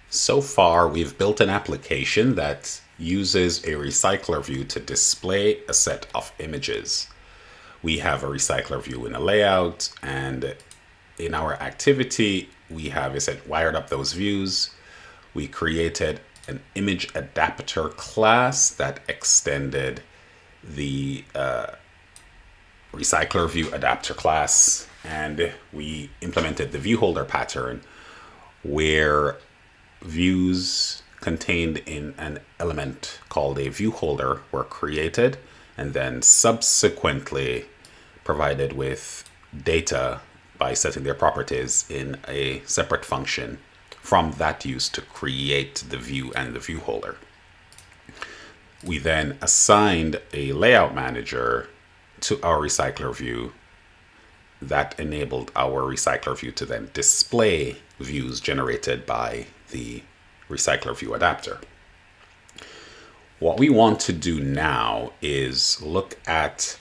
So far, we've built an application that uses a recycler view to display a set of images. We have a recycler view in a layout, and in our activity, we have wired up those views. We created an image adapter class that extended the recycler view adapter class, and we implemented the view holder pattern where views contained in an element called a view holder were created and then subsequently provided with data by setting their properties in a separate function from that used to create the view and the view holder. We then assigned a layout manager to our recycler view that enabled our recycler view to then display views generated by the recycler view adapter. What we want to do now is look at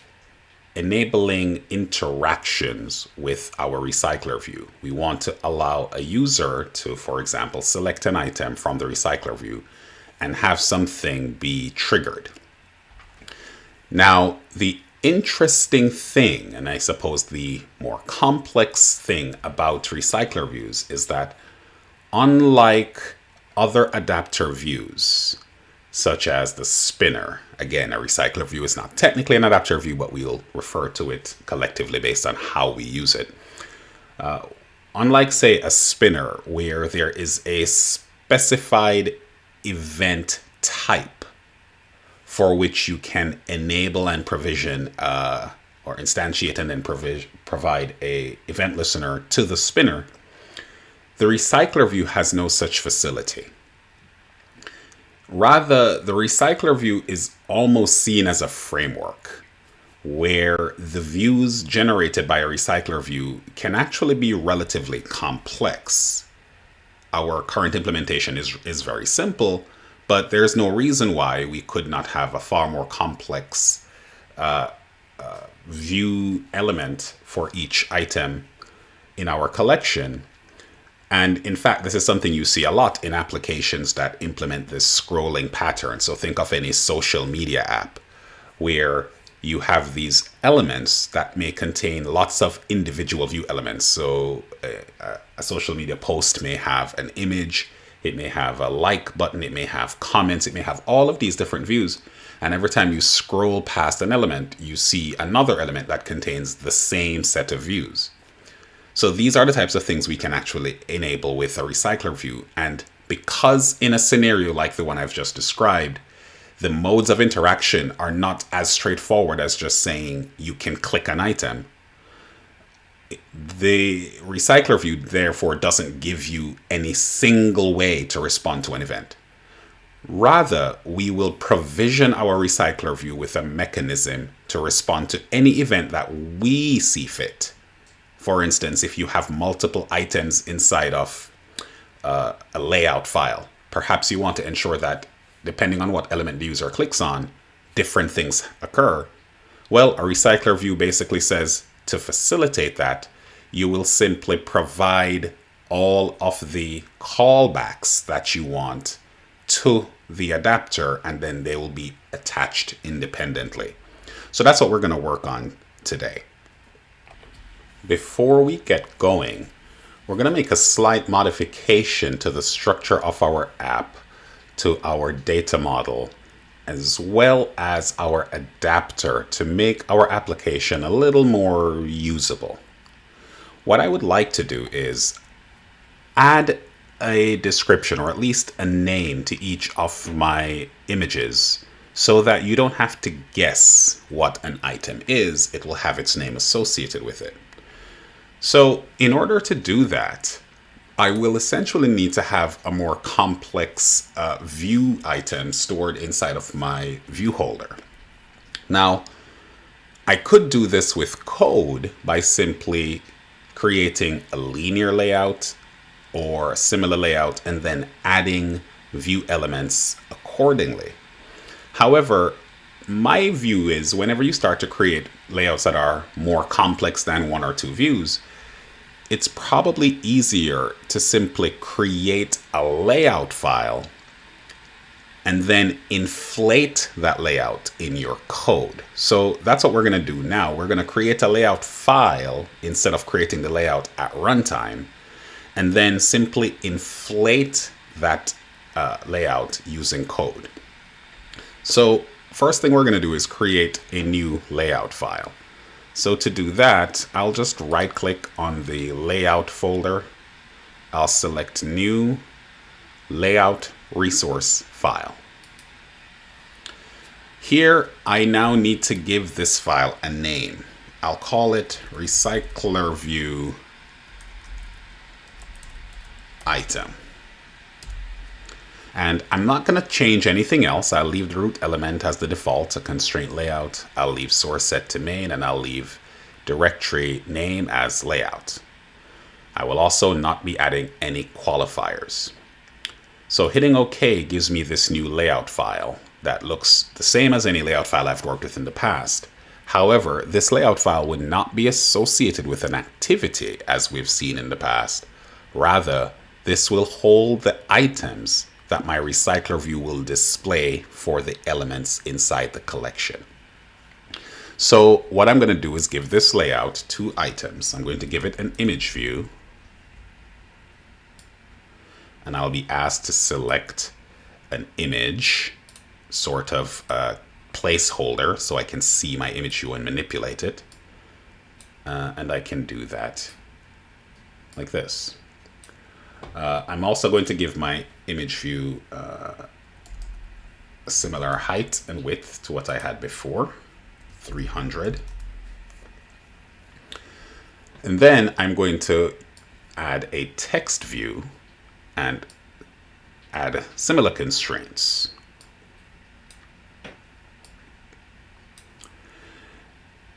enabling interactions with our recycler view. We want to allow a user to, for example, select an item from the recycler view and have something be triggered. Now, the interesting thing, and I suppose the more complex thing about recycler views, is that unlike other adapter views, such as the spinner, again, a recycler view is not technically an adapter view, but we'll refer to it collectively based on how we use it. Unlike, say, a spinner, where there is a specified event type for which you can enable and provision or instantiate and then provide a event listener to the spinner, the recycler view has no such facility. Rather, the recycler view is almost seen as a framework where the views generated by a recycler view can actually be relatively complex. Our current implementation is very simple, but there's no reason why we could not have a far more complex view element for each item in our collection. And in fact, this is something you see a lot in applications that implement this scrolling pattern. So think of any social media app where you have these elements that may contain lots of individual view elements. So a social media post may have an image, it may have a like button, it may have comments, it may have all of these different views. And every time you scroll past an element, you see another element that contains the same set of views. So these are the types of things we can actually enable with a recycler view. And because in a scenario like the one I've just described, the modes of interaction are not as straightforward as just saying you can click an item, the recycler view therefore doesn't give you any single way to respond to an event. Rather, we will provision our recycler view with a mechanism to respond to any event that we see fit. For instance, if you have multiple items inside of a layout file, perhaps you want to ensure that depending on what element the user clicks on, different things occur. Well, a recycler view basically says to facilitate that, you will simply provide all of the callbacks that you want to the adapter, and then they will be attached independently. So that's what we're going to work on today. Before we get going, we're going to make a slight modification to the structure of our app, to our data model, as well as our adapter to make our application a little more usable. What I would like to do is add a description, or at least a name, to each of my images so that you don't have to guess what an item is. It will have its name associated with it. So in order to do that, I will essentially need to have a more complex view item stored inside of my view holder. Now, I could do this with code by simply creating a linear layout or a similar layout and then adding view elements accordingly. However, my view is whenever you start to create layouts that are more complex than one or two views, it's probably easier to simply create a layout file and then inflate that layout in your code. So that's what we're going to do now. We're going to create a layout file instead of creating the layout at runtime, and then simply inflate that layout using code. So first thing we're going to do is create a new layout file. So to do that, I'll just right click on the layout folder. I'll select new layout resource file. Here, I now need to give this file a name. I'll call it RecyclerView item. And I'm not going to change anything else. I'll leave the root element as the default, a constraint layout. I'll leave source set to main, and I'll leave directory name as layout. I will also not be adding any qualifiers. So hitting OK gives me this new layout file that looks the same as any layout file I've worked with in the past. However, this layout file would not be associated with an activity as we've seen in the past. Rather, this will hold the items that my recycler view will display for the elements inside the collection. So what I'm going to do is give this layout two items. I'm going to give it an image view, and I'll be asked to select an image, sort of a placeholder, so I can see my image view and manipulate it. And I can do that like this. I'm also going to give my image view a similar height and width to what I had before, 300. And then I'm going to add a text view and add similar constraints.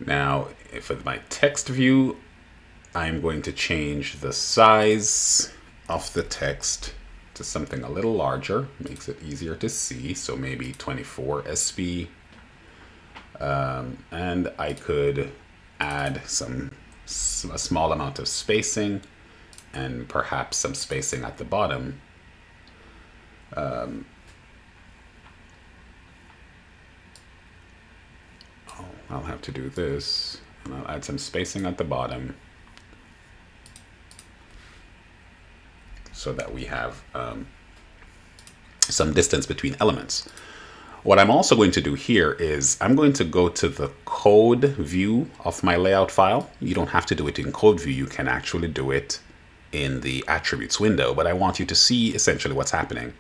Now, for my text view, I'm going to change the size of the text to something a little larger, makes it easier to see, so maybe 24 SP. And I could add a small amount of spacing and perhaps some spacing at the bottom. I'll have to do this, and I'll add some spacing at the bottom so that we have some distance between elements. What I'm also going to do here is I'm going to go to the code view of my layout file. You don't have to do it in code view. You can actually do it in the attributes window, but I want you to see essentially what's happening.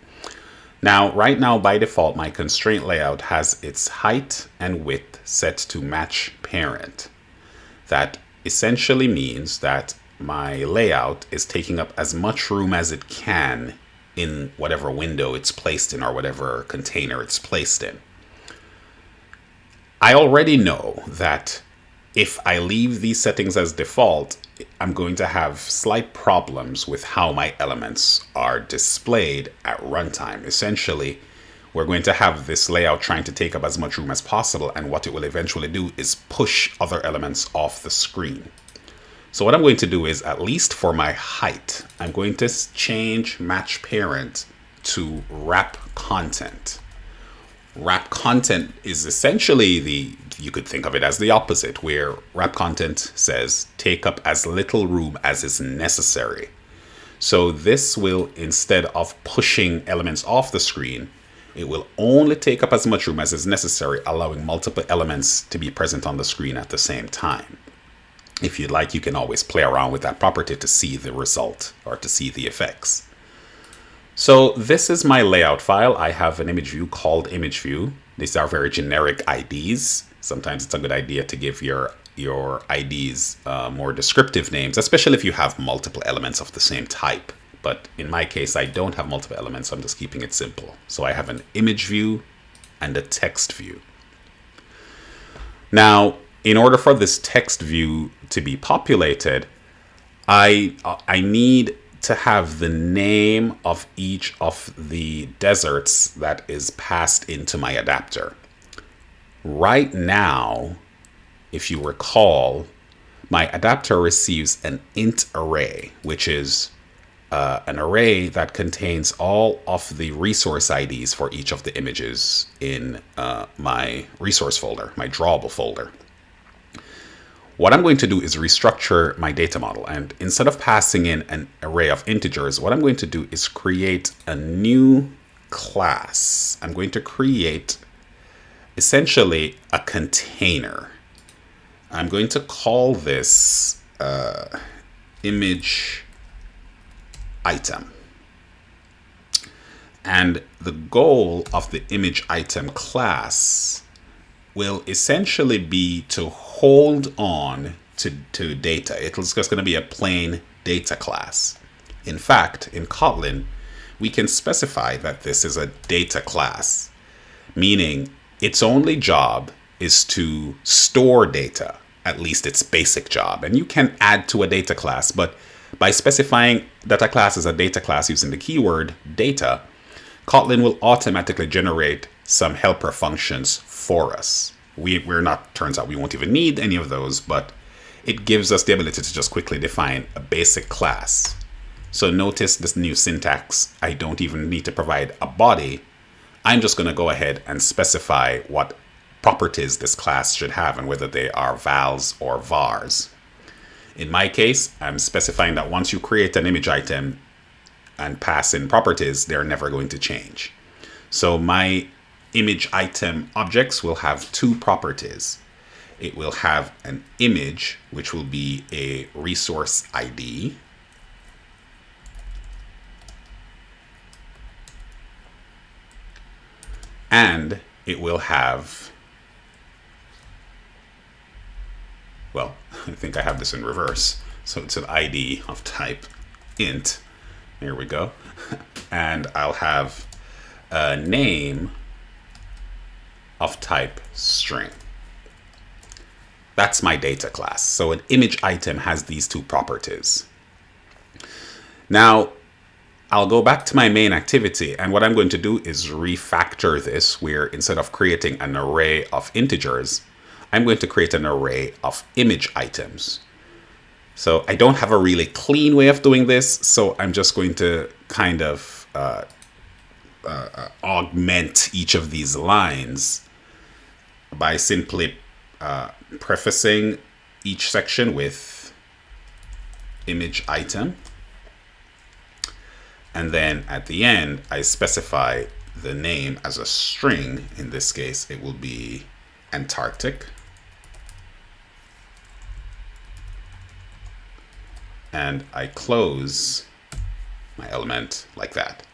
Now, right now, by default, my constraint layout has its height and width set to match parent. That essentially means that my layout is taking up as much room as it can in whatever window it's placed in or whatever container it's placed in. I already know that if I leave these settings as default, I'm going to have slight problems with how my elements are displayed at runtime. Essentially, we're going to have this layout trying to take up as much room as possible, and what it will eventually do is push other elements off the screen. So what I'm going to do is, at least for my height, I'm going to change match parent to wrap content. Wrap content is essentially you could think of it as the opposite, where wrap content says take up as little room as is necessary. So this will, instead of pushing elements off the screen, it will only take up as much room as is necessary, allowing multiple elements to be present on the screen at the same time. If you'd like, you can always play around with that property to see the result or to see the effects. So this is my layout file. I have an image view called image view. These are very generic IDs. Sometimes it's a good idea to give your IDs more descriptive names, especially if you have multiple elements of the same type. But in my case, I don't have multiple elements, so I'm just keeping it simple. So I have an image view and a text view. Now, in order for this text view to be populated, I need to have the name of each of the deserts that is passed into my adapter. Right now, if you recall, my adapter receives an int array, which is an array that contains all of the resource IDs for each of the images in my resource folder, my drawable folder. What I'm going to do is restructure my data model. And instead of passing in an array of integers, what I'm going to do is create a new class. I'm going to create essentially a container. I'm going to call this image item. And the goal of the image item class will essentially be to hold on to data. It's just going to be a plain data class. In fact, in Kotlin, we can specify that this is a data class, meaning its only job is to store data, at least its basic job. And you can add to a data class, but by specifying that a class is a data class using the keyword data, Kotlin will automatically generate some helper functions for us. We're not, turns out we won't even need any of those, but it gives us the ability to just quickly define a basic class. So notice this new syntax. I don't even need to provide a body. I'm just going to go ahead and specify what properties this class should have and whether they are vals or vars. In my case, I'm specifying that once you create an image item and pass in properties, they're never going to change. So my image item objects will have two properties. It will have an image, which will be a resource ID. And it will have, well, I think I have this in reverse. So it's an ID of type int. Here we go. And I'll have a name of type string. That's my data class. So an image item has these two properties. Now, I'll go back to my main activity, and what I'm going to do is refactor this, where instead of creating an array of integers, I'm going to create an array of image items. So I don't have a really clean way of doing this, so I'm just going to kind of augment each of these lines by simply prefacing each section with image item. And then at the end, I specify the name as a string. In this case, it will be Antarctic. And I close my element like that.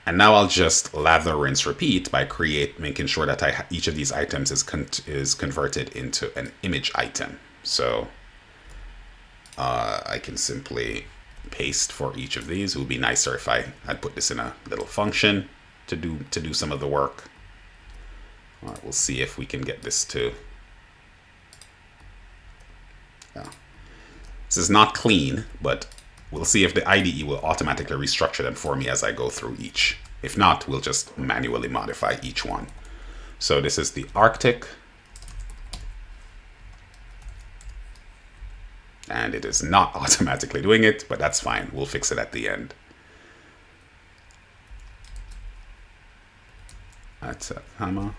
And now I'll just lather, rinse, repeat by making sure that each of these items is converted into an image item. So I can simply paste for each of these. It would be nicer if I'd put this in a little function to do some of the work. All right, we'll see if we can get this to. Yeah. This is not clean, but we'll see if the IDE will automatically restructure them for me as I go through each. If not, we'll just manually modify each one. So this is the Arctic. And it is not automatically doing it, but that's fine. We'll fix it at the end. That's a comma.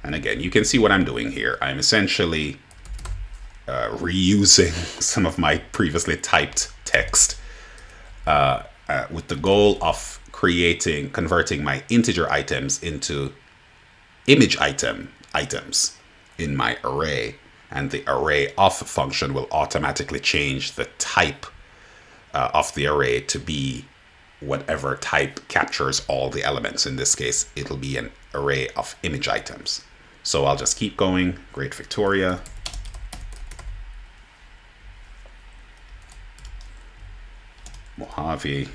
And again, you can see what I'm doing here. I'm essentially reusing some of my previously typed text with the goal of converting my integer items into image items in my array, and the array of function will automatically change the type of the array to be whatever type captures all the elements. In this case, it'll be an array of image items. So I'll just keep going. Great Victoria. Mojave.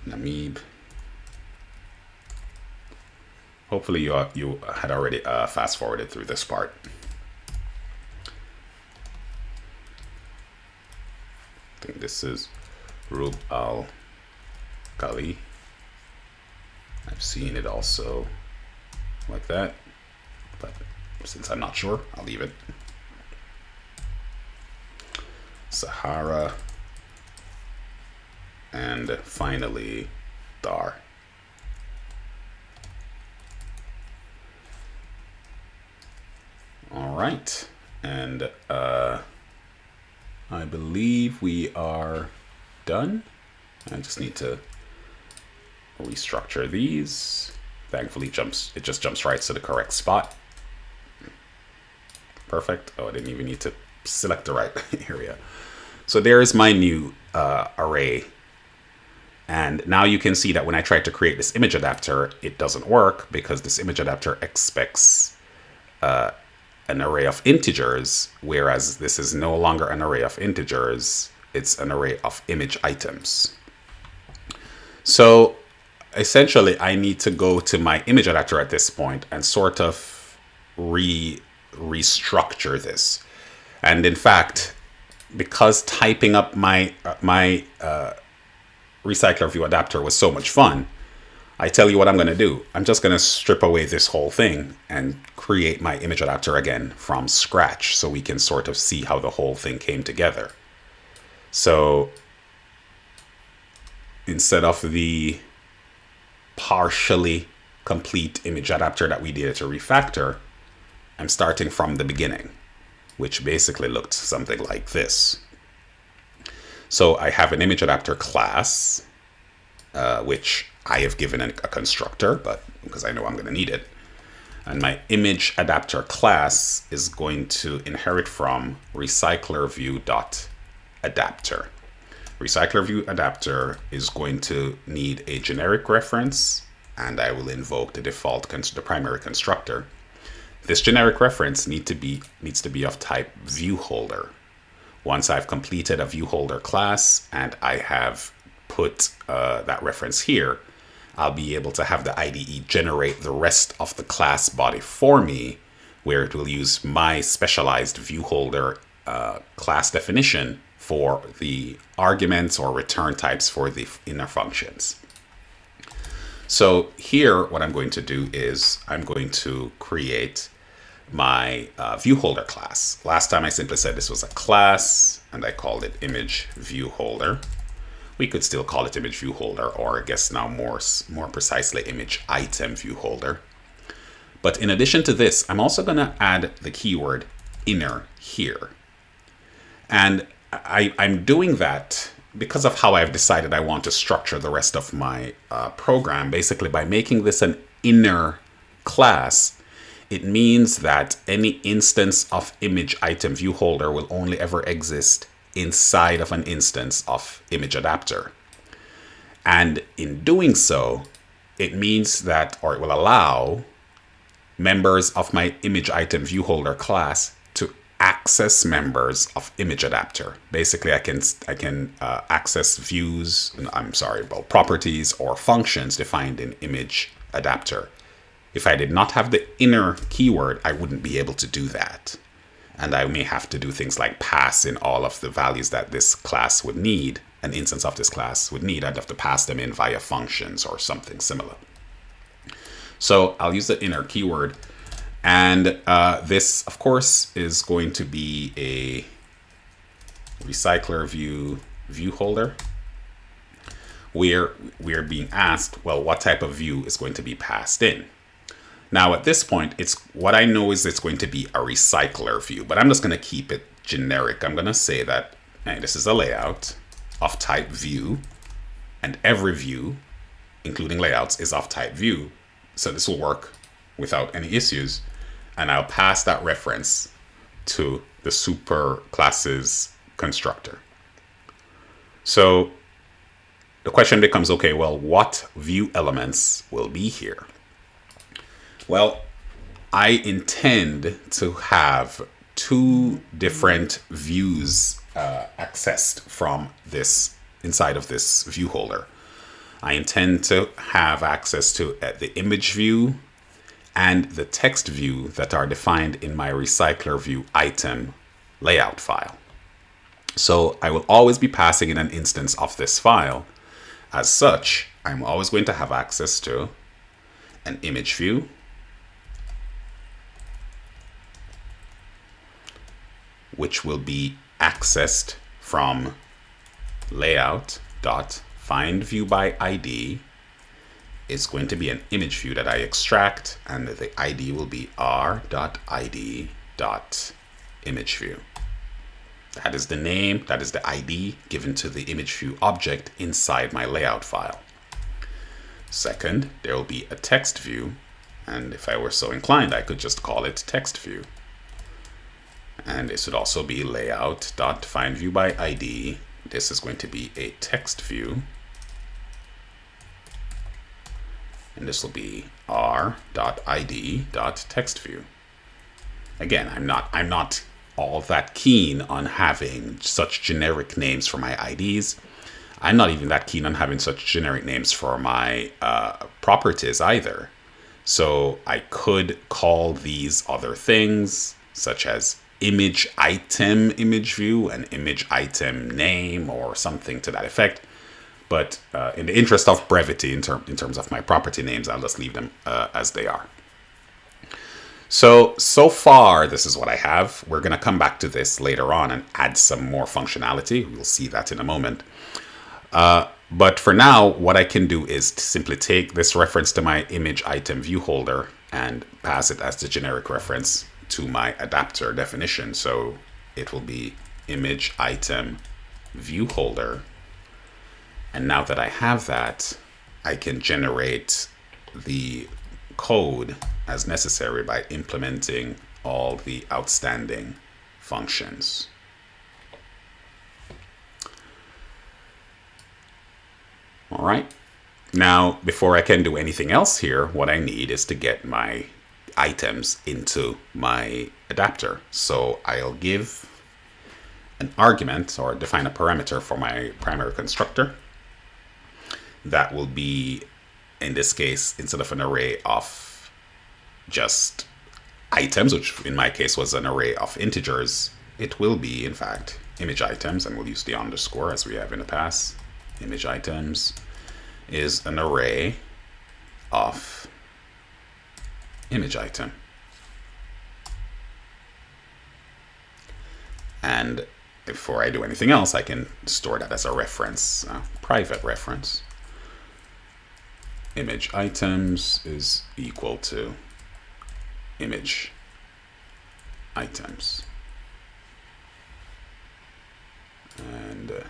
Namib. Hopefully you had already fast forwarded through this part. I think this is Rub al typically. I've seen it also like that, but since I'm not sure, I'll leave it. Sahara, and finally Dar. All right, and I believe we are done. I just need to restructure these. Thankfully, it just jumps right to the correct spot. Perfect. Oh, I didn't even need to select the right area. So there's my new array. And now you can see that when I try to create this image adapter, it doesn't work because this image adapter expects an array of integers, whereas this is no longer an array of integers, it's an array of image items. So essentially, I need to go to my image adapter at this point and sort of restructure this. And in fact, because typing up my RecyclerView adapter was so much fun, I tell you what I'm going to do. I'm just going to strip away this whole thing and create my image adapter again from scratch so we can sort of see how the whole thing came together. So instead of the partially complete image adapter that we needed to refactor, I'm starting from the beginning, which basically looked something like this. So I have an image adapter class, which I have given a constructor, but because I know I'm going to need it. And my image adapter class is going to inherit from RecyclerView.adapter. RecyclerView adapter is going to need a generic reference, and I will invoke the default, the primary constructor. This generic reference needs to be of type viewHolder. Once I've completed a viewHolder class and I have put that reference here, I'll be able to have the IDE generate the rest of the class body for me, where it will use my specialized viewHolder class definition for the arguments or return types for the inner functions. So here, what I'm going to do is I'm going to create my viewHolder class. Last time I simply said this was a class and I called it image viewHolder. We could still call it image viewHolder, or I guess now more precisely image item viewHolder. But in addition to this, I'm also going to add the keyword inner here. And I'm doing that because of how I've decided I want to structure the rest of my program. Basically, by making this an inner class, it means that any instance of image item viewHolder will only ever exist inside of an instance of image adapter. And in doing so, it means that, or it will allow members of my image item viewHolder class to access members of image adapter. Basically, I can access properties or functions defined in image adapter. If I did not have the inner keyword, I wouldn't be able to do that. And I may have to do things like pass in all of the values that this class would need, an instance of this class would need. I'd have to pass them in via functions or something similar. So I'll use the inner keyword. And this, of course, is going to be a RecyclerView viewHolder, where we're being asked, well, what type of view is going to be passed in? Now, at this point, what I know is it's going to be a recycler view, but I'm just going to keep it generic. I'm going to say that this is a layout of type view, and every view, including layouts, is of type view. So this will work without any issues. And I'll pass that reference to the super classes constructor. So the question becomes, okay, well, what view elements will be here? Well, I intend to have two different views accessed from this inside of this view holder. I intend to have access to the image view and the text view that are defined in my RecyclerView item layout file. So I will always be passing in an instance of this file. As such, I'm always going to have access to an image view, which will be accessed from layout.findViewById. It's going to be an image view that I extract, and the ID will be r.id.imageview. That is the name, that is the ID given to the image view object inside my layout file. Second, there will be a text view, and if I were so inclined, I could just call it text view. And this would also be layout.findViewById. This is going to be a text view. And this will be r.id.textView. Again, I'm not all that keen on having such generic names for my IDs. I'm not even that keen on having such generic names for my properties either. So I could call these other things, such as image item image view and image item name or something to that effect. But in the interest of brevity, in terms of my property names, I'll just leave them as they are. So far, this is what I have. We're going to come back to this later on and add some more functionality. We'll see that in a moment. But for now, what I can do is to simply take this reference to my image item view holder and pass it as the generic reference to my adapter definition. So it will be image item view holder. And now that I have that, I can generate the code as necessary by implementing all the outstanding functions. All right. Now, before I can do anything else here, what I need is to get my items into my adapter. So I'll give an argument or define a parameter for my primary constructor. That will be, in this case, instead of an array of just items, which in my case was an array of integers, it will be, in fact, image items, and we'll use the underscore as we have in the past. Image items is an array of image item. And before I do anything else, I can store that as a reference, private reference. Image items is equal to image items. And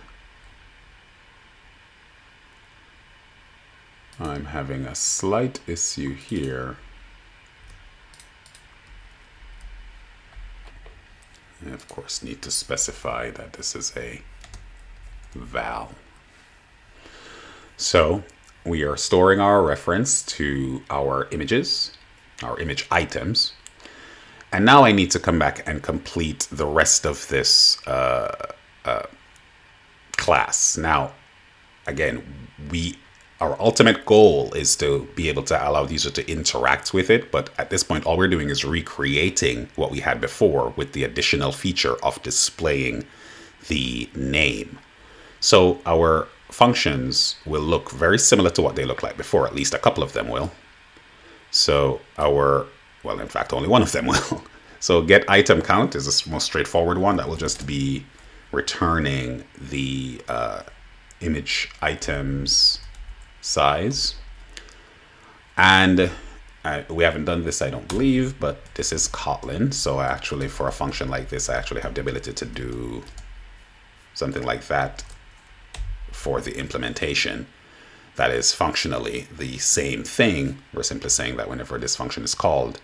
I'm having a slight issue here. I, of course, need to specify that this is a val. So we are storing our reference to our images, our image items. And now I need to come back and complete the rest of this class. Now, again, our ultimate goal is to be able to allow the user to interact with it. But at this point, all we're doing is recreating what we had before with the additional feature of displaying the name. So our functions will look very similar to what they looked like before. At least a couple of them will. So well, in fact, only one of them will. So get item count is the most straightforward one. That will just be returning the image items size. And we haven't done this, I don't believe, but this is Kotlin. So actually, for a function like this, I actually have the ability to do something like that for the implementation. That is functionally the same thing. We're simply saying that whenever this function is called,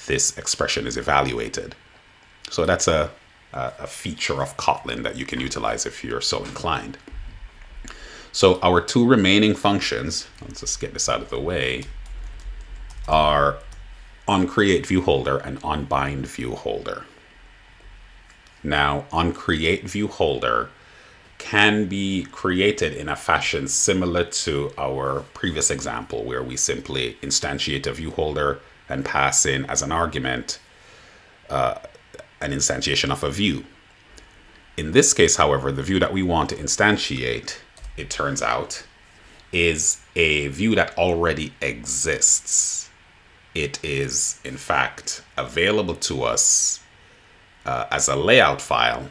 this expression is evaluated. So that's a feature of Kotlin that you can utilize if you're so inclined. So our two remaining functions, let's just get this out of the way, are onCreateViewHolder and onBindViewHolder. Now, onCreateViewHolder can be created in a fashion similar to our previous example, where we simply instantiate a view holder and pass in as an argument an instantiation of a view. In this case, however, the view that we want to instantiate, it turns out, is a view that already exists. It is, in fact, available to us as a layout file.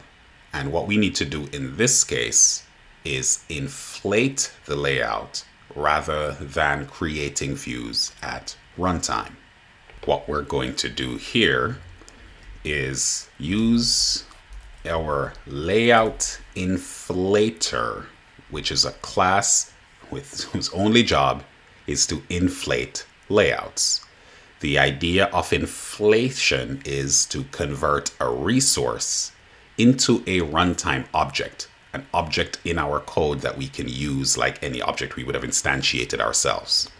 And what we need to do in this case is inflate the layout rather than creating views at runtime. What we're going to do here is use our layout inflator, which is a class whose only job is to inflate layouts. The idea of inflation is to convert a resource into a runtime object, an object in our code that we can use like any object we would have instantiated ourselves.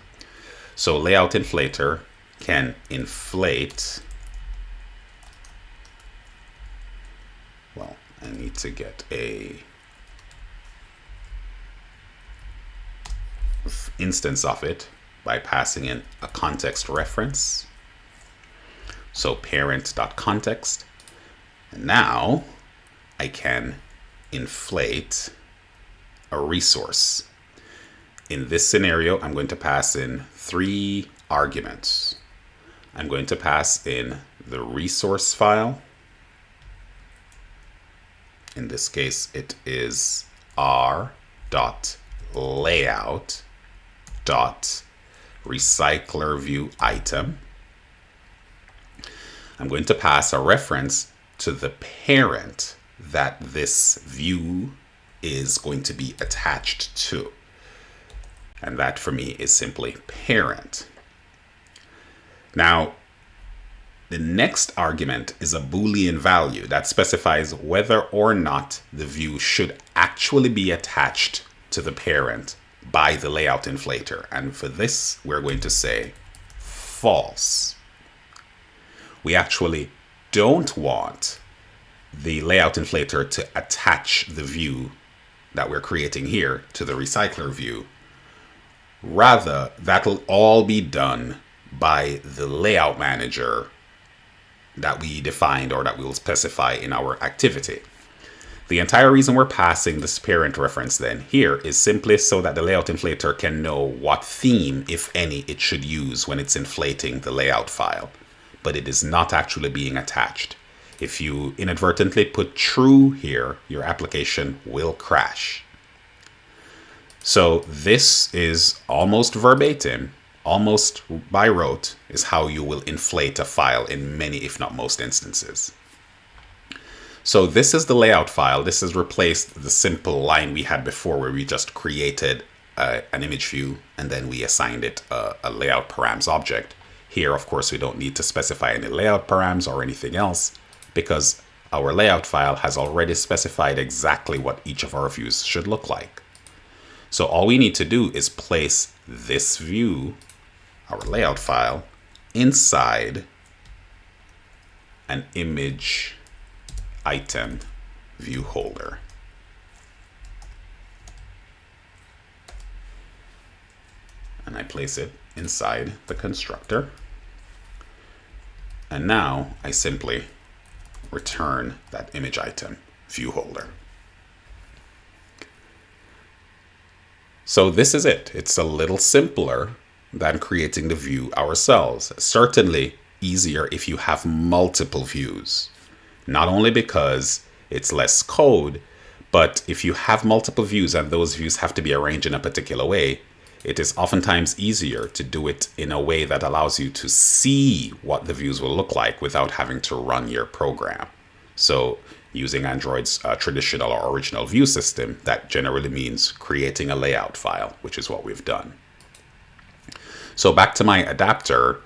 So layout inflator can inflate, well, I need to get a instance of it by passing in a context reference. So parent.context. And now I can inflate a resource. In this scenario, I'm going to pass in 3 arguments. I'm going to pass in the resource file. In this case, it is r.layout.RecyclerView item. I'm going to pass a reference to the parent that this view is going to be attached to. And that for me is simply parent. Now, the next argument is a Boolean value that specifies whether or not the view should actually be attached to the parent by the layout inflator. And for this, we're going to say false. We actually don't want the layout inflator to attach the view that we're creating here to the recycler view. Rather, that'll all be done by the layout manager that we defined or that we'll specify in our activity. The entire reason we're passing this parent reference then here is simply so that the layout inflator can know what theme, if any, it should use when it's inflating the layout file. But it is not actually being attached. If you inadvertently put true here, your application will crash. So this is almost verbatim, almost by rote, is how you will inflate a file in many, if not most instances. So this is the layout file. This has replaced the simple line we had before where we just created an image view and then we assigned it a layout params object. Here, of course, we don't need to specify any layout params or anything else because our layout file has already specified exactly what each of our views should look like. So all we need to do is place this view, our layout file, inside an image item view holder. And I place it inside the constructor. And now I simply return that image item view holder. So this is it. It's a little simpler than creating the view ourselves. Certainly easier if you have multiple views. Not only because it's less code, but if you have multiple views and those views have to be arranged in a particular way, it is oftentimes easier to do it in a way that allows you to see what the views will look like without having to run your program. So using Android's traditional or original view system, that generally means creating a layout file, which is what we've done. So back to my adapter,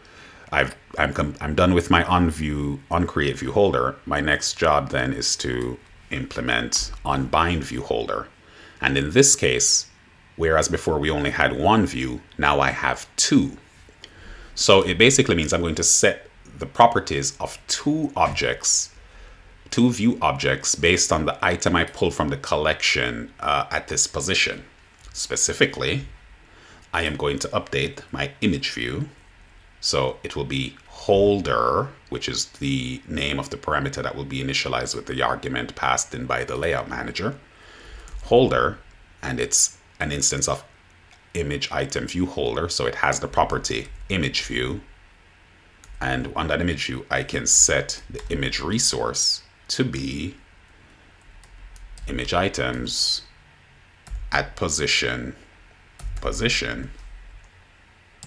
I'm done with my onCreate view holder. My next job then is to implement onBind view holder. And in this case, whereas before we only had one view, now I have 2. So it basically means I'm going to set the properties of 2 objects, 2 view objects based on the item I pulled from the collection at this position. Specifically, I am going to update my image view. So it will be holder, which is the name of the parameter that will be initialized with the argument passed in by the layout manager. Holder, and it's an instance of image item view holder. So it has the property image view. And on that image view, I can set the image resource to be image items at position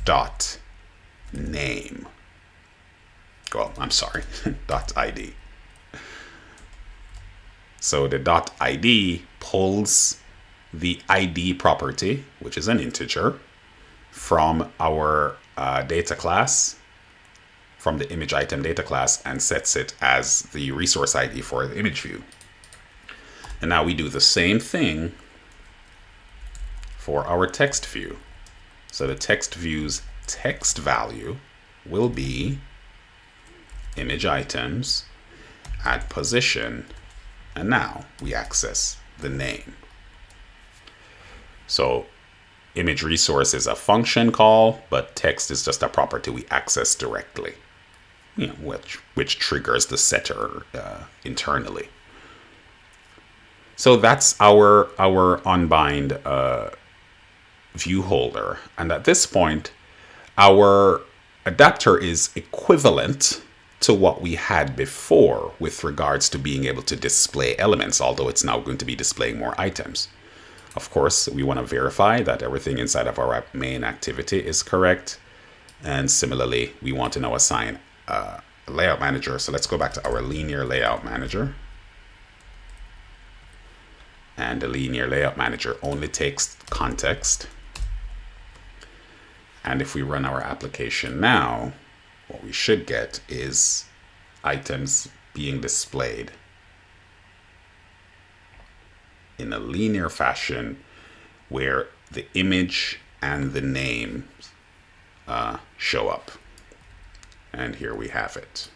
dot name. Well, I'm sorry, dot ID. So the dot ID pulls the ID property, which is an integer, from our data class, from the image item data class, and sets it as the resource ID for the image view. And now we do the same thing for our text view. So the text view's text value will be image items at position, and now we access the name. So image resource is a function call, but text is just a property we access directly, which triggers the setter internally. So that's our unbind view holder. And at this point, our adapter is equivalent to what we had before with regards to being able to display elements, although it's now going to be displaying more items. Of course, we want to verify that everything inside of our main activity is correct. And similarly, we want to now assign a layout manager. So let's go back to our linear layout manager. And the linear layout manager only takes context. And if we run our application now, what we should get is items being displayed in a linear fashion where the image and the name show up. And here we have it.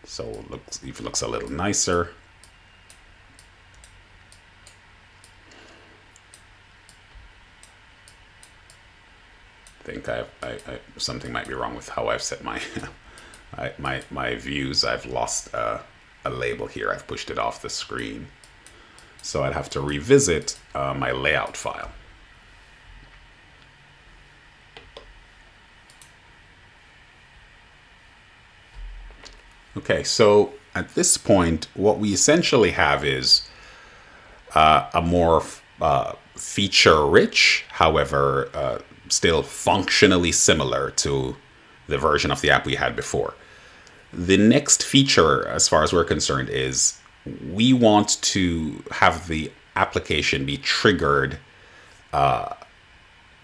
So it looks a little nicer. I think something might be wrong with how I've set my my views. I've lost a label here. I've pushed it off the screen. So I'd have to revisit my layout file. Okay, so at this point, what we essentially have is a more feature-rich, however, still functionally similar to the version of the app we had before. The next feature, as far as we're concerned, is we want to have the application be triggered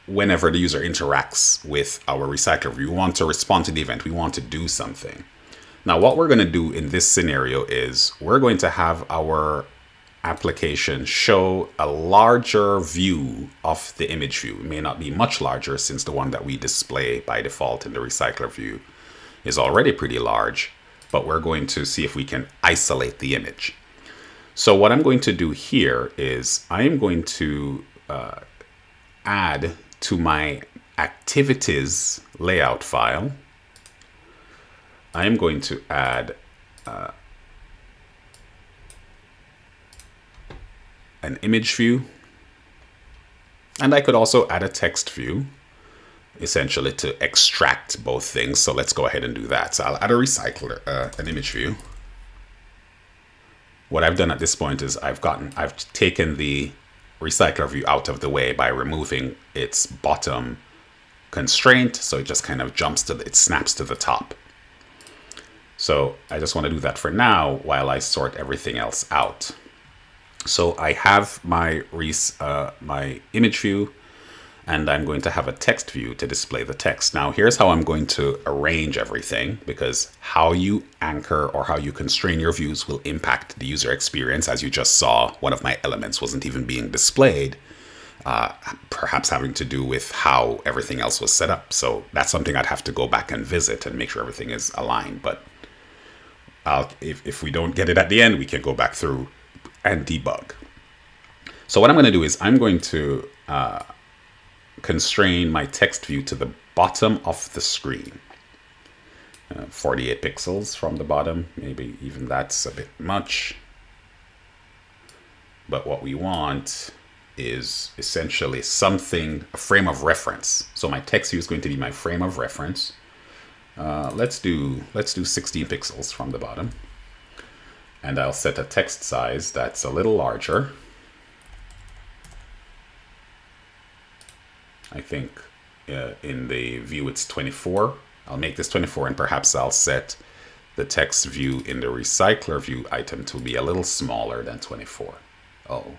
whenever the user interacts with our recycler view. We want to respond to the event. We want to do something. Now, what we're going to do in this scenario is we're going to have our application show a larger view of the image view. It may not be much larger since the one that we display by default in the recycler view is already pretty large, but we're going to see if we can isolate the image. So what I'm going to do here is I am going to add to my activities layout file, I am going to add an image view, and I could also add a text view, essentially to extract both things. So let's go ahead and do that. So I'll add a recycler, an image view. What I've done at this point is I've taken the recycler view out of the way by removing its bottom constraint, so it just kind of it snaps to the top. So I just want to do that for now while I sort everything else out. So I have my my image view, and I'm going to have a text view to display the text. Now here's how I'm going to arrange everything, because how you anchor or how you constrain your views will impact the user experience. As you just saw, one of my elements wasn't even being displayed, perhaps having to do with how everything else was set up. So that's something I'd have to go back and visit and make sure everything is aligned. But if we don't get it at the end, we can go back through and debug. So what I'm going to do is I'm going to constrain my text view to the bottom of the screen. 48 pixels from the bottom, maybe even that's a bit much. but what we want is essentially something, a frame of reference. So my text view is going to be my frame of reference. Let's do 16 pixels from the bottom. And I'll set a text size that's a little larger. I think in the view it's 24. I'll make this 24, and perhaps I'll set the text view in the recycler view item to be a little smaller than 24. And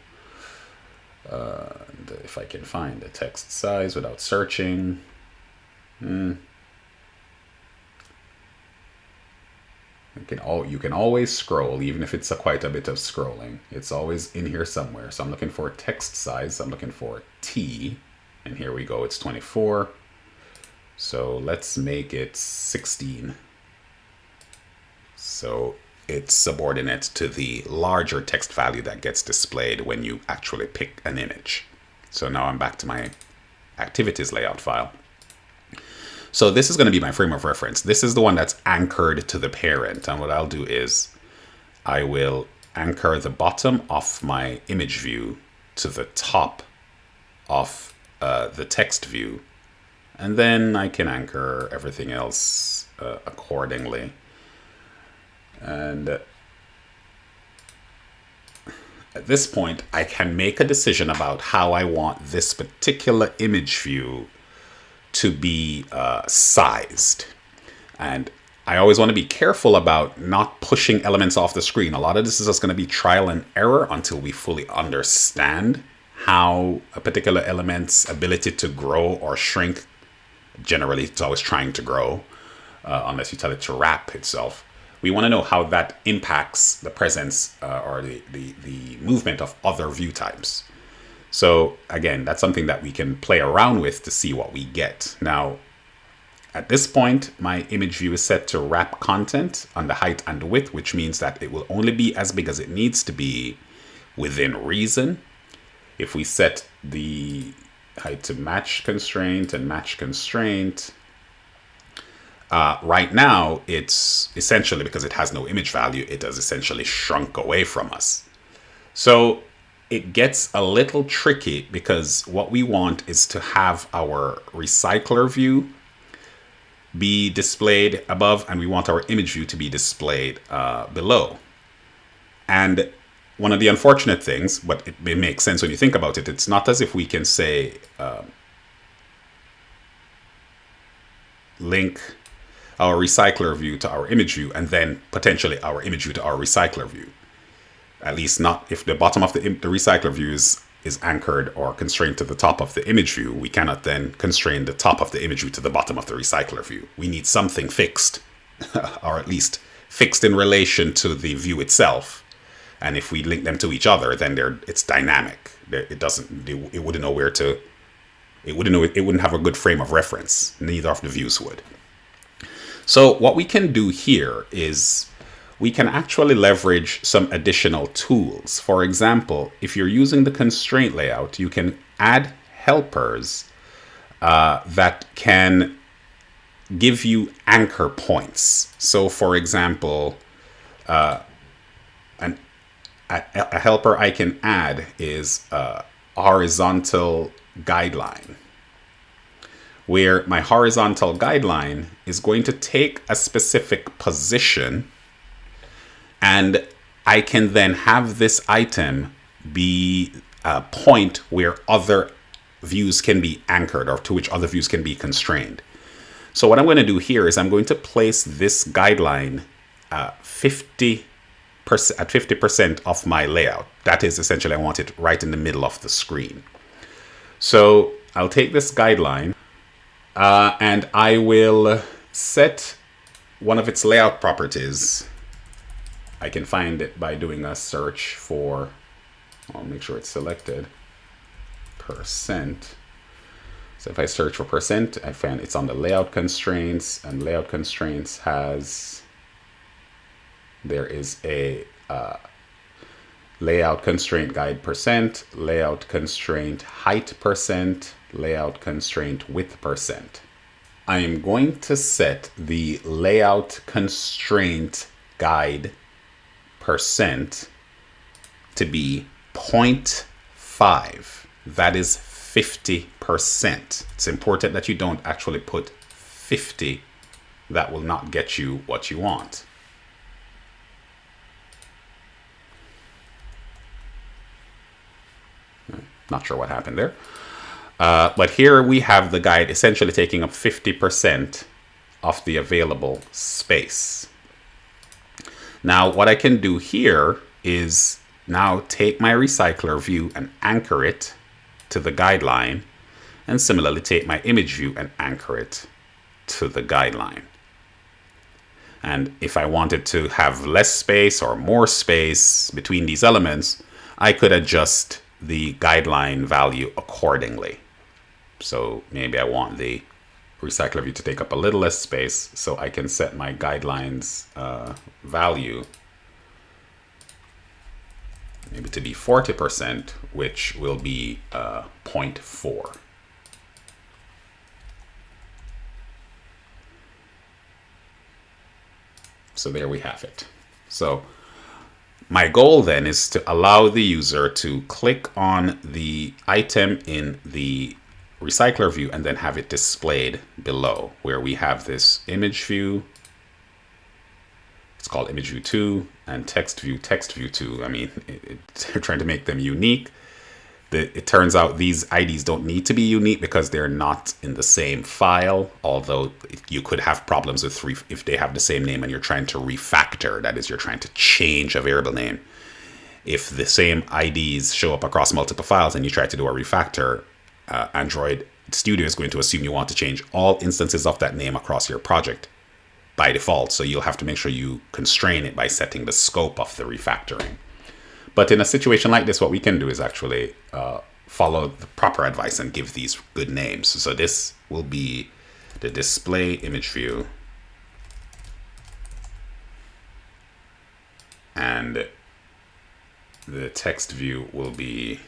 if I can find the text size without searching. You can always scroll, even if it's quite a bit of scrolling. It's always in here somewhere. So I'm looking for text size. I'm looking for T. And here we go. It's 24. So let's make it 16. So it's subordinate to the larger text value that gets displayed when you actually pick an image. So now I'm back to my activities layout file. So this is going to be my frame of reference. This is the one that's anchored to the parent. And what I'll do is I will anchor the bottom of my image view to the top of the text view. And then I can anchor everything else accordingly. And at this point, I can make a decision about how I want this particular image view to be sized. And I always want to be careful about not pushing elements off the screen. A lot of this is just going to be trial and error until we fully understand how a particular element's ability to grow or shrink. Generally, it's always trying to grow, unless you tell it to wrap itself. We want to know how that impacts the presence or the movement of other view types. So again, that's something that we can play around with to see what we get. Now, at this point, my image view is set to wrap content on the height and width, which means that it will only be as big as it needs to be within reason. If we set the height to match constraint and match constraint, right now it's essentially, because it has no image value, it has essentially shrunk away from us. So it gets a little tricky because what we want is to have our recycler view be displayed above, and we want our image view to be displayed below. And one of the unfortunate things, but it makes sense when you think about it, it's not as if we can say link our recycler view to our image view and then potentially our image view to our recycler view. At least not if the bottom of the recycler view is anchored or constrained to the top of the image view. We cannot then constrain the top of the image view to the bottom of the recycler view. We need something fixed, or at least fixed in relation to the view itself. And if we link them to each other, then it's dynamic. It wouldn't know where to. It wouldn't have a good frame of reference. Neither of the views would. So what we can do here is we can actually leverage some additional tools. For example, if you're using the constraint layout, you can add helpers that can give you anchor points. So for example, a helper I can add is a horizontal guideline, where my horizontal guideline is going to take a specific position, and I can then have this item be a point where other views can be anchored, or to which other views can be constrained. So what I'm going to do here is I'm going to place this guideline 50% of my layout. That is essentially, I want it right in the middle of the screen. So I'll take this guideline and I will set one of its layout properties. I can find it by doing a search for, I'll make sure it's selected, %. So if I search for %, I find it's on the layout constraints, and layout constraints there is a layout constraint guide %, layout constraint height %, layout constraint width %. I am going to set the layout constraint guide % to be 0.5. That is 50%. It's important that you don't actually put 50. That will not get you what you want. Not sure what happened there. But here we have the guide essentially taking up 50% of the available space. Now, what I can do here is now take my recycler view and anchor it to the guideline, and similarly take my image view and anchor it to the guideline. And if I wanted to have less space or more space between these elements, I could adjust the guideline value accordingly. So maybe I want the recycler view to take up a little less space, so I can set my guidelines value maybe to be 40%, which will be 0.4. So there we have it. So my goal then is to allow the user to click on the item in the recycler view and then have it displayed below, where we have this image view. It's called image view 2 and text view 2. I mean, they're trying to make them unique. It turns out these IDs don't need to be unique because they're not in the same file, although you could have problems with if they have the same name and you're trying to refactor, that is, you're trying to change a variable name. If the same IDs show up across multiple files and you try to do a refactor, Android Studio is going to assume you want to change all instances of that name across your project by default. So you'll have to make sure you constrain it by setting the scope of the refactoring. But in a situation like this, what we can do is actually follow the proper advice and give these good names. So this will be the display image view. And the text view will be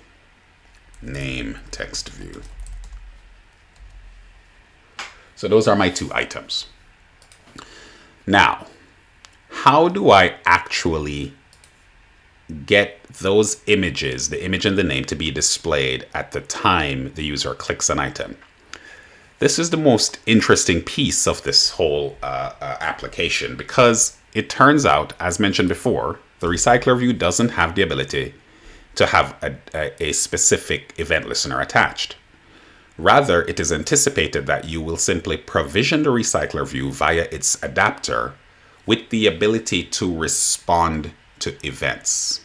name text view. So those are my two items. Now, how do I actually get those images, the image and the name, to be displayed at the time the user clicks an item? This is the most interesting piece of this whole application, because it turns out, as mentioned before, the recycler view doesn't have the ability to have a specific event listener attached. Rather, it is anticipated that you will simply provision the recycler view via its adapter with the ability to respond to events.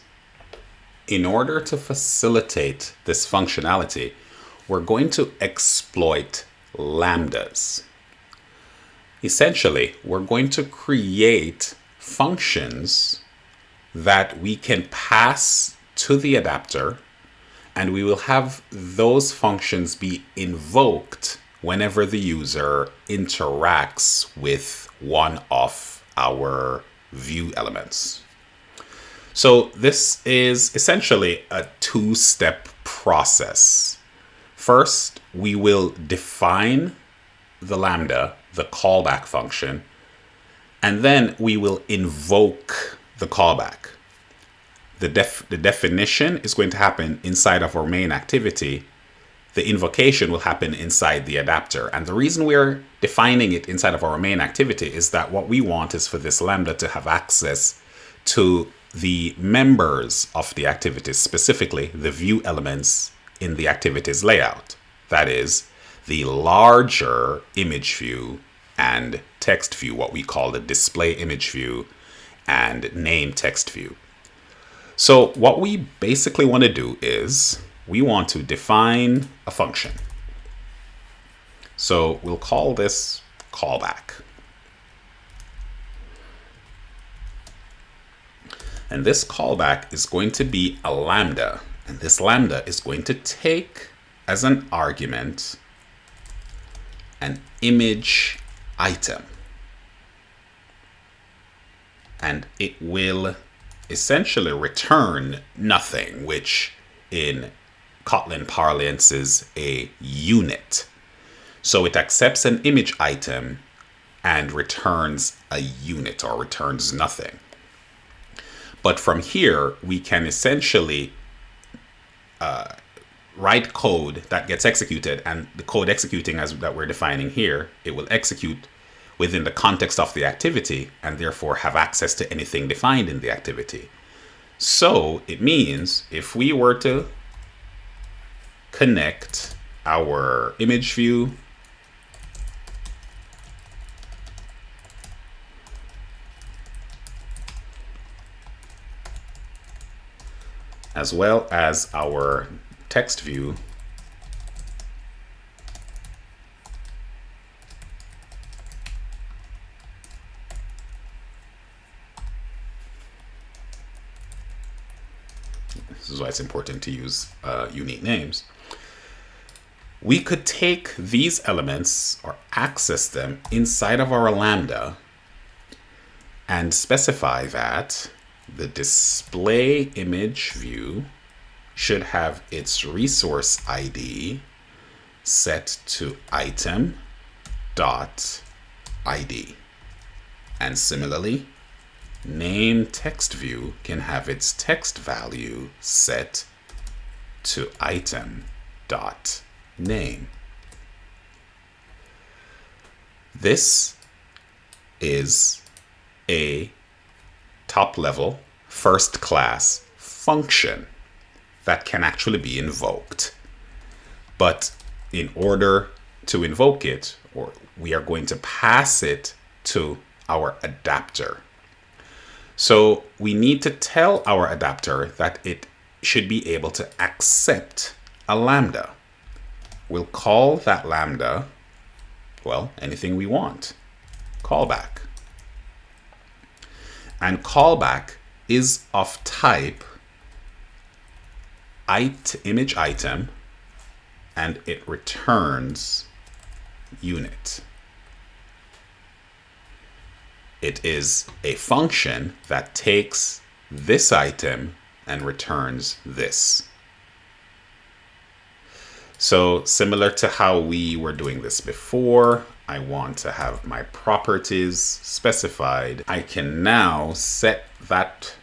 In order to facilitate this functionality, we're going to exploit Lambdas. Essentially, we're going to create functions that we can pass to the adapter, and we will have those functions be invoked whenever the user interacts with one of our view elements. So this is essentially a two-step process. First, we will define the Lambda, the callback function, and then we will invoke the callback. The definition is going to happen inside of our main activity. The invocation will happen inside the adapter. And the reason we're defining it inside of our main activity is that what we want is for this Lambda to have access to the members of the activities, specifically the view elements in the activities layout. That is, the larger image view and text view, what we call the display image view and name text view. So what we basically want to do is we want to define a function. So we'll call this callback. And this callback is going to be a Lambda. And this Lambda is going to take as an argument an image item. And it will essentially return nothing, which in Kotlin parlance is a unit. So it accepts an image item and returns a unit, or returns nothing. But from here, we can essentially write code that gets executed, and the code executing as that we're defining here, it will execute within the context of the activity and therefore have access to anything defined in the activity. So it means if we were to connect our image view as well as our text view, this is why it's important to use unique names, we could take these elements or access them inside of our Lambda and specify that the display image view should have its resource ID set to item dot ID. And similarly, name text view can have its text value set to item dot name. This is a top level first class function that can actually be invoked. But in order to invoke it, or we are going to pass it to our adapter. So we need to tell our adapter that it should be able to accept a Lambda. We'll call that Lambda, well, anything we want, callback. And callback is of type image item, and it returns unit. It is a function that takes this item and returns this. So similar to how we were doing this before, I want to have my properties specified. I can now set that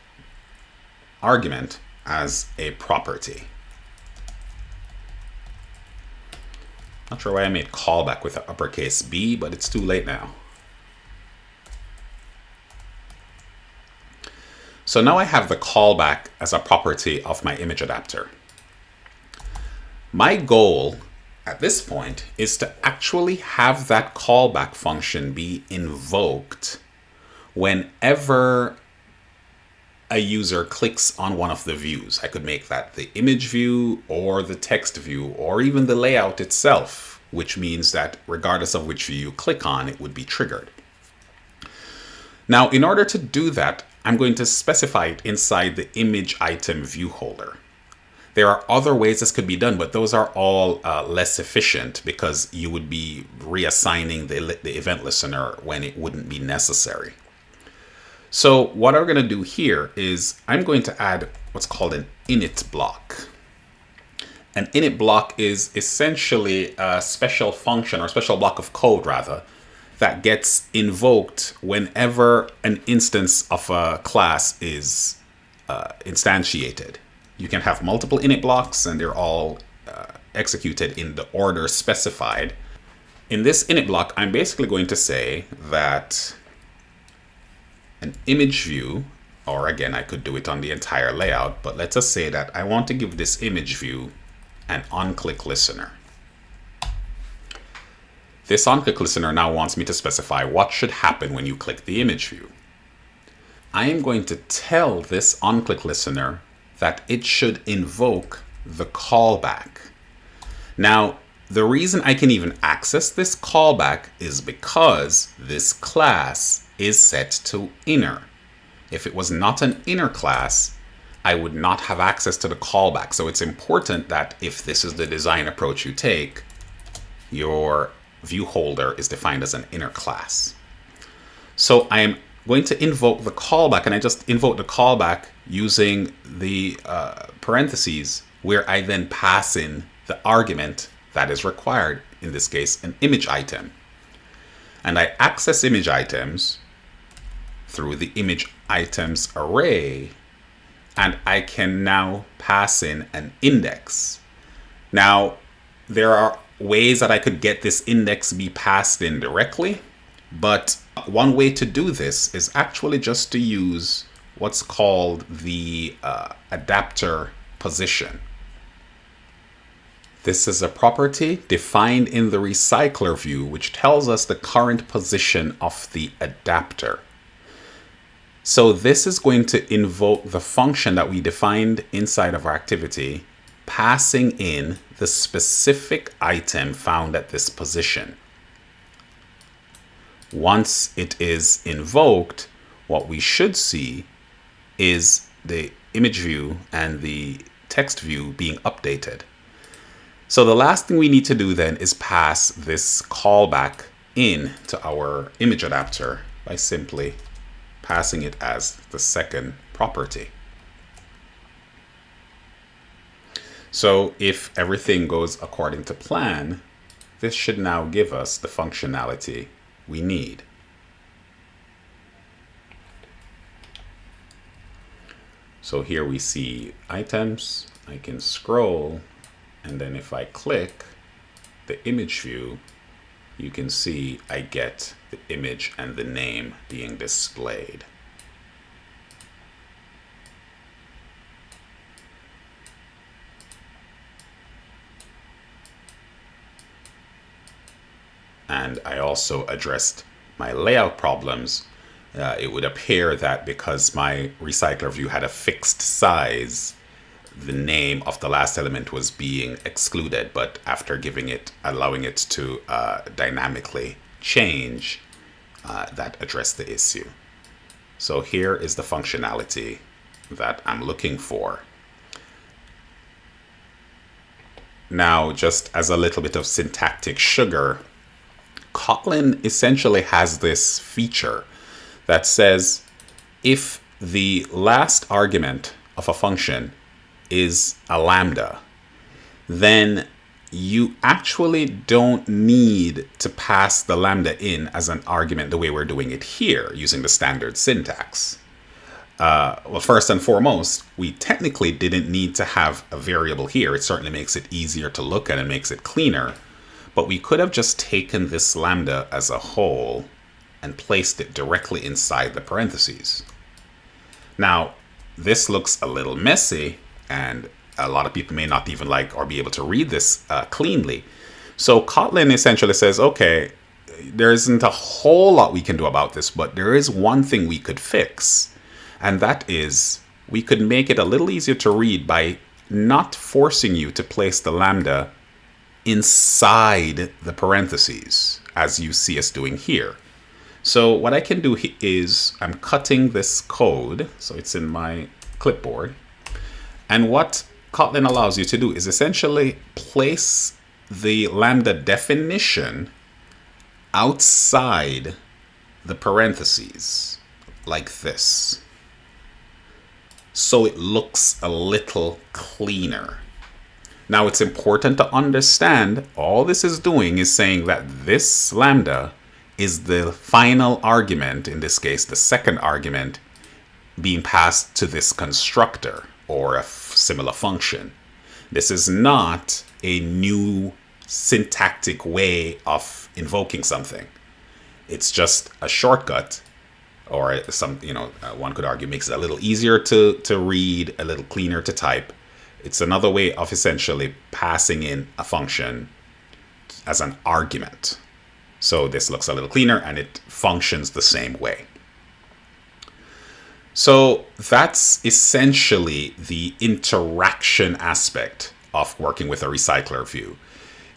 argument as a property. Not sure why I made callback with an uppercase B, but it's too late now. So now I have the callback as a property of my image adapter. My goal at this point is to actually have that callback function be invoked whenever a user clicks on one of the views. I could make that the image view or the text view or even the layout itself, which means that regardless of which view you click on, it would be triggered. Now, in order to do that, I'm going to specify it inside the image item view holder. There are other ways this could be done, but those are all less efficient because you would be reassigning the event listener when it wouldn't be necessary. So what I'm going to do here is I'm going to add what's called an init block. An init block is essentially a special function or a special block of code rather that gets invoked whenever an instance of a class is instantiated. You can have multiple init blocks and they're all executed in the order specified. In this init block, I'm basically going to say that an image view, or again, I could do it on the entire layout, but let's just say that I want to give this image view an on-click listener. This on-click listener now wants me to specify what should happen when you click the image view. I am going to tell this on-click listener that it should invoke the callback. Now, the reason I can even access this callback is because this class is set to inner. If it was not an inner class, I would not have access to the callback. So it's important that if this is the design approach you take, your view holder is defined as an inner class. So I am going to invoke the callback, and I just invoke the callback using the parentheses where I then pass in the argument that is required, in this case, an image item. And I access image items through the image items array, and I can now pass in an index. Now, there are ways that I could get this index be passed in directly, but one way to do this is actually just to use what's called the adapter position. This is a property defined in the recycler view, which tells us the current position of the adapter. So this is going to invoke the function that we defined inside of our activity, passing in the specific item found at this position. Once it is invoked, what we should see is the image view and the text view being updated. So the last thing we need to do then is pass this callback in to our image adapter by simply passing it as the second property. So if everything goes according to plan, this should now give us the functionality we need. So here we see items. I can scroll, and then if I click the image view, you can see I get the image and the name being displayed. And I also addressed my layout problems. It would appear that because my recycler view had a fixed size, the name of the last element was being excluded, but after allowing it to dynamically change, that addressed the issue. So here is the functionality that I'm looking for. Now, just as a little bit of syntactic sugar, Kotlin essentially has this feature that says if the last argument of a function is a lambda, then you actually don't need to pass the lambda in as an argument the way we're doing it here using the standard syntax. Well, first and foremost, we technically didn't need to have a variable here. It certainly makes it easier to look at and makes it cleaner. But we could have just taken this lambda as a whole and placed it directly inside the parentheses. Now, this looks a little messy, and a lot of people may not even like or be able to read this cleanly. So Kotlin essentially says, okay, there isn't a whole lot we can do about this, but there is one thing we could fix, and that is we could make it a little easier to read by not forcing you to place the lambda inside the parentheses, as you see us doing here. So what I can do is I'm cutting this code, so it's in my clipboard. And what Kotlin allows you to do is essentially place the lambda definition outside the parentheses, like this. So it looks a little cleaner. Now it's important to understand all this is doing is saying that this lambda is the final argument, in this case the second argument, being passed to this constructor or a similar function. This is not a new syntactic way of invoking something. It's just a shortcut, or one could argue makes it a little easier to read, a little cleaner to type. It's another way of essentially passing in a function as an argument. So this looks a little cleaner and it functions the same way. So that's essentially the interaction aspect of working with a recycler view.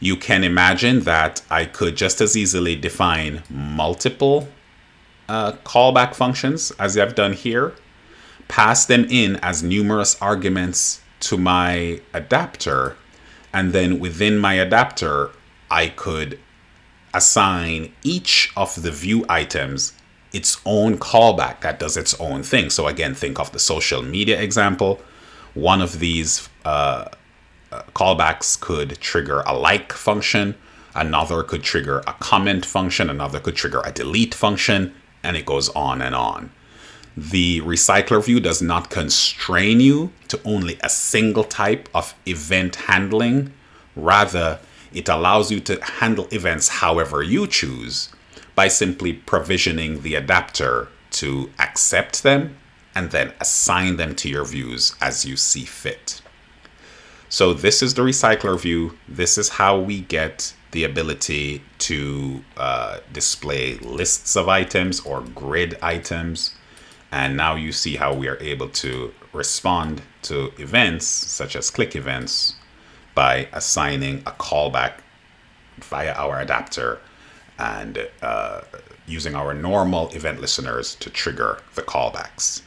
You can imagine that I could just as easily define multiple callback functions as I've done here, pass them in as numerous arguments to my adapter, and then within my adapter, I could assign each of the view items its own callback that does its own thing. So again, think of the social media example. One of these callbacks could trigger a like function, another could trigger a comment function, another could trigger a delete function, and it goes on and on. The recycler view does not constrain you to only a single type of event handling. Rather, it allows you to handle events however you choose by simply provisioning the adapter to accept them and then assign them to your views as you see fit. So this is the recycler view. This is how we get the ability to display lists of items or grid items. And now you see how we are able to respond to events such as click events by assigning a callback via our adapter and using our normal event listeners to trigger the callbacks.